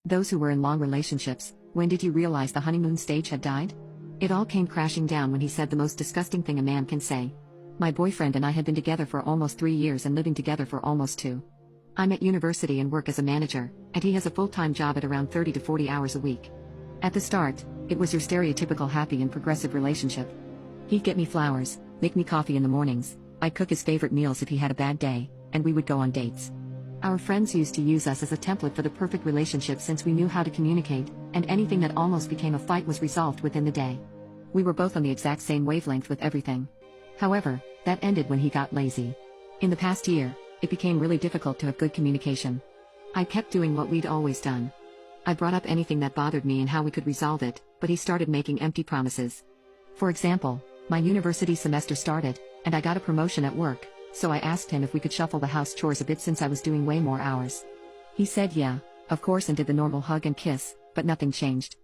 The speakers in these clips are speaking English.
Those who were in long relationships, when did you realize the honeymoon stage had died? It all came crashing down when he said the most disgusting thing a man can say. My boyfriend and I had been together for almost 3 years and living together for almost 2. I'm at university and work as a manager, and he has a full-time job at around 30 to 40 hours a week. At the start, it was your stereotypical happy and progressive relationship. He'd get me flowers, make me coffee in the mornings, I'd cook his favorite meals if he had a bad day, and we would go on dates. Our friends used to use us as a template for the perfect relationship since we knew how to communicate, and anything that almost became a fight was resolved within the day. We were both on the exact same wavelength with everything. However, that ended when he got lazy. In the past year, it became really difficult to have good communication. I kept doing what we'd always done. I brought up anything that bothered me and how we could resolve it, but he started making empty promises. For example, my university semester started, and I got a promotion at work, so I asked him if we could shuffle the house chores a bit since I was doing way more hours. He said yeah, of course, and did the normal hug and kiss, but nothing changed.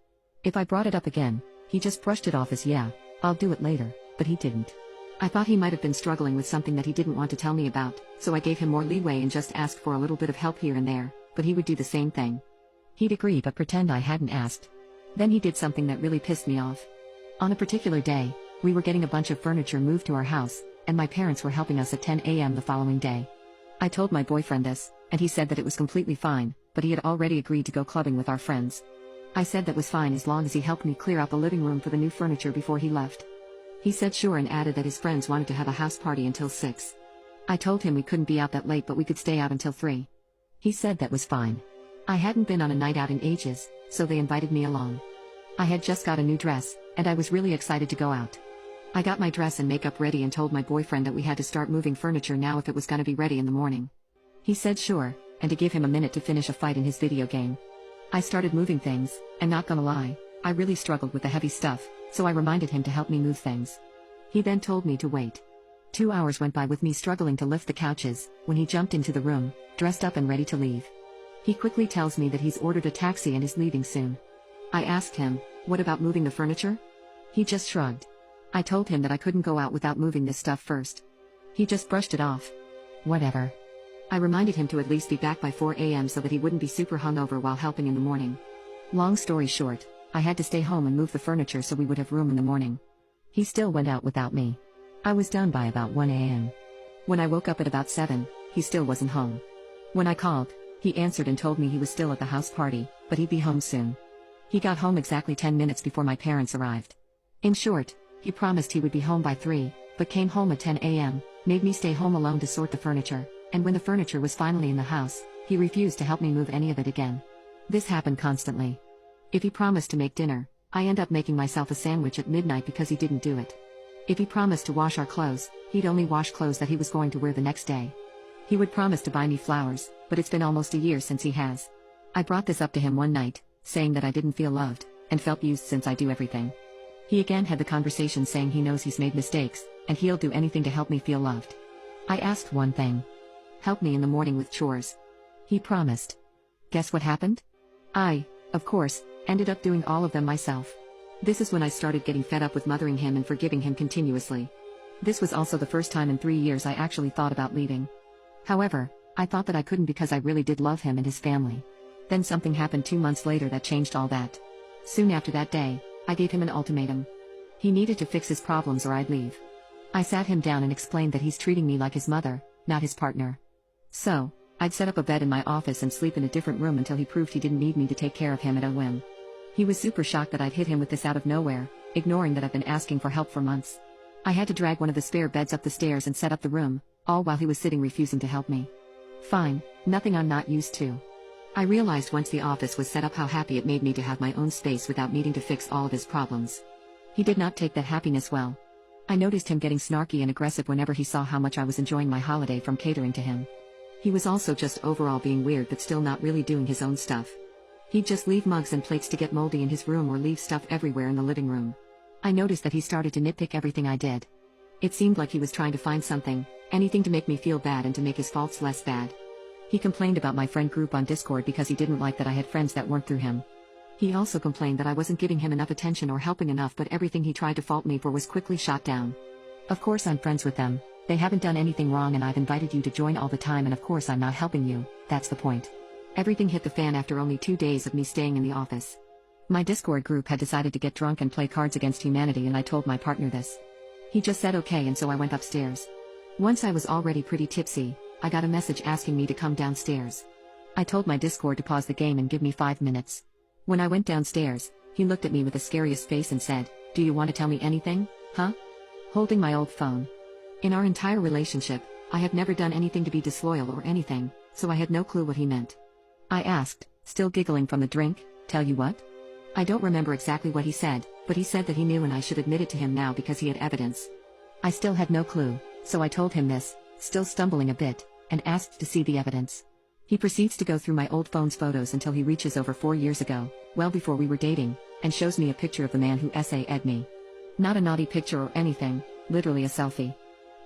If I brought it up again, he just brushed it off as yeah, I'll do it later, but he didn't. I thought he might have been struggling with something that he didn't want to tell me about, so I gave him more leeway and just asked for a little bit of help here and there, but he would do the same thing. He'd agree but pretend I hadn't asked. Then he did something that really pissed me off. On a particular day, we were getting a bunch of furniture moved to our house, and my parents were helping us at 10 a.m. the following day. I told my boyfriend this, and he said that it was completely fine, but he had already agreed to go clubbing with our friends. I said that was fine as long as he helped me clear out the living room for the new furniture before he left. He said sure and added that his friends wanted to have a house party until 6. I told him we couldn't be out that late but we could stay out until 3. He said that was fine. I hadn't been on a night out in ages, so they invited me along. I had just got a new dress, and I was really excited to go out. I got my dress and makeup ready and told my boyfriend that we had to start moving furniture now if it was gonna be ready in the morning. He said sure, and to give him a minute to finish a fight in his video game. I started moving things, and not gonna lie, I really struggled with the heavy stuff, so I reminded him to help me move things. He then told me to wait. 2 hours went by with me struggling to lift the couches, when he jumped into the room, dressed up and ready to leave. He quickly tells me that he's ordered a taxi and is leaving soon. I asked him, what about moving the furniture? He just shrugged. I told him that I couldn't go out without moving this stuff first. He just brushed it off. Whatever. I reminded him to at least be back by 4 a.m. so that he wouldn't be super hungover while helping in the morning. Long story short, I had to stay home and move the furniture so we would have room in the morning. He still went out without me. I was done by about 1 a.m. When I woke up at about 7, he still wasn't home. When I called, he answered and told me he was still at the house party, but he'd be home soon. He got home exactly 10 minutes before my parents arrived. In short, he promised he would be home by 3, but came home at 10 a.m., made me stay home alone to sort the furniture, and when the furniture was finally in the house, he refused to help me move any of it again. This happened constantly. If he promised to make dinner, I end up making myself a sandwich at midnight because he didn't do it. If he promised to wash our clothes, he'd only wash clothes that he was going to wear the next day. He would promise to buy me flowers, but it's been almost a year since he has. I brought this up to him one night, saying that I didn't feel loved, and felt used since I do everything. He again had the conversation saying he knows he's made mistakes, and he'll do anything to help me feel loved. I asked one thing. Help me in the morning with chores. He promised. Guess what happened? I, of course, ended up doing all of them myself. This is when I started getting fed up with mothering him and forgiving him continuously. This was also the first time in 3 years I actually thought about leaving. However, I thought that I couldn't because I really did love him and his family. Then something happened 2 months later that changed all that. Soon after that day, I gave him an ultimatum. He needed to fix his problems or I'd leave. I sat him down and explained that he's treating me like his mother, not his partner. So, I'd set up a bed in my office and sleep in a different room until he proved he didn't need me to take care of him at a whim. He was super shocked that I'd hit him with this out of nowhere, ignoring that I've been asking for help for months. I had to drag one of the spare beds up the stairs and set up the room, all while he was sitting refusing to help me. Fine, nothing I'm not used to. I realized once the office was set up how happy it made me to have my own space without needing to fix all of his problems. He did not take that happiness well. I noticed him getting snarky and aggressive whenever he saw how much I was enjoying my holiday from catering to him. He was also just overall being weird but still not really doing his own stuff. He'd just leave mugs and plates to get moldy in his room or leave stuff everywhere in the living room. I noticed that he started to nitpick everything I did. It seemed like he was trying to find something, anything to make me feel bad and to make his faults less bad. He complained about my friend group on Discord because he didn't like that I had friends that weren't through him. He also complained that I wasn't giving him enough attention or helping enough, but everything he tried to fault me for was quickly shot down. Of course I'm friends with them, they haven't done anything wrong and I've invited you to join all the time and of course I'm not helping you, that's the point. Everything hit the fan after only 2 days of me staying in the office. My Discord group had decided to get drunk and play Cards Against Humanity, and I told my partner this. He just said okay, and so I went upstairs. Once I was already pretty tipsy, I got a message asking me to come downstairs. I told my Discord to pause the game and give me 5 minutes. When I went downstairs, he looked at me with the scariest face and said, "Do you want to tell me anything, huh?" Holding my old phone. In our entire relationship, I have never done anything to be disloyal or anything, so I had no clue what he meant. I asked, still giggling from the drink, "Tell you what?" I don't remember exactly what he said, but he said that he knew and I should admit it to him now because he had evidence. I still had no clue, so I told him this, still stumbling a bit, and asked to see the evidence. He proceeds to go through my old phone's photos until he reaches over 4 years ago, well before we were dating, and shows me a picture of the man who SA'd me. Not a naughty picture or anything, literally a selfie.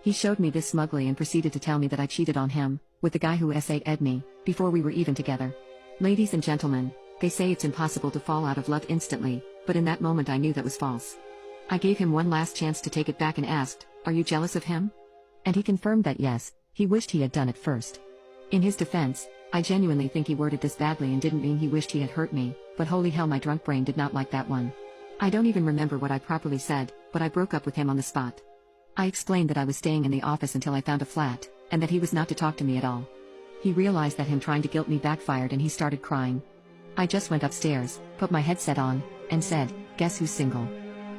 He showed me this smugly and proceeded to tell me that I cheated on him, with the guy who SA'd me, before we were even together. Ladies and gentlemen, they say it's impossible to fall out of love instantly, but in that moment I knew that was false. I gave him one last chance to take it back and asked, "Are you jealous of him?" And he confirmed that yes, he wished he had done it first. In his defense, I genuinely think he worded this badly and didn't mean he wished he had hurt me, but holy hell, my drunk brain did not like that one. I don't even remember what I properly said, but I broke up with him on the spot. I explained that I was staying in the office until I found a flat, and that he was not to talk to me at all. He realized that him trying to guilt me backfired and he started crying. I just went upstairs, put my headset on, and said, "Guess who's single?"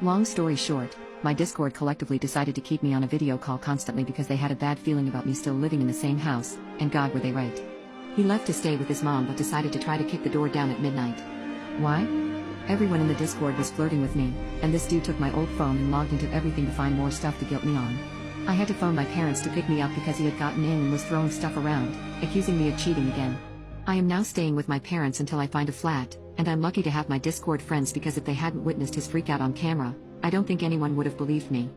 Long story short, my Discord collectively decided to keep me on a video call constantly because they had a bad feeling about me still living in the same house, and God were they right. He left to stay with his mom but decided to try to kick the door down at midnight. Why? Everyone in the Discord was flirting with me, and this dude took my old phone and logged into everything to find more stuff to guilt me on. I had to phone my parents to pick me up because he had gotten in and was throwing stuff around, accusing me of cheating again. I am now staying with my parents until I find a flat, and I'm lucky to have my Discord friends because if they hadn't witnessed his freakout on camera, I don't think anyone would have believed me.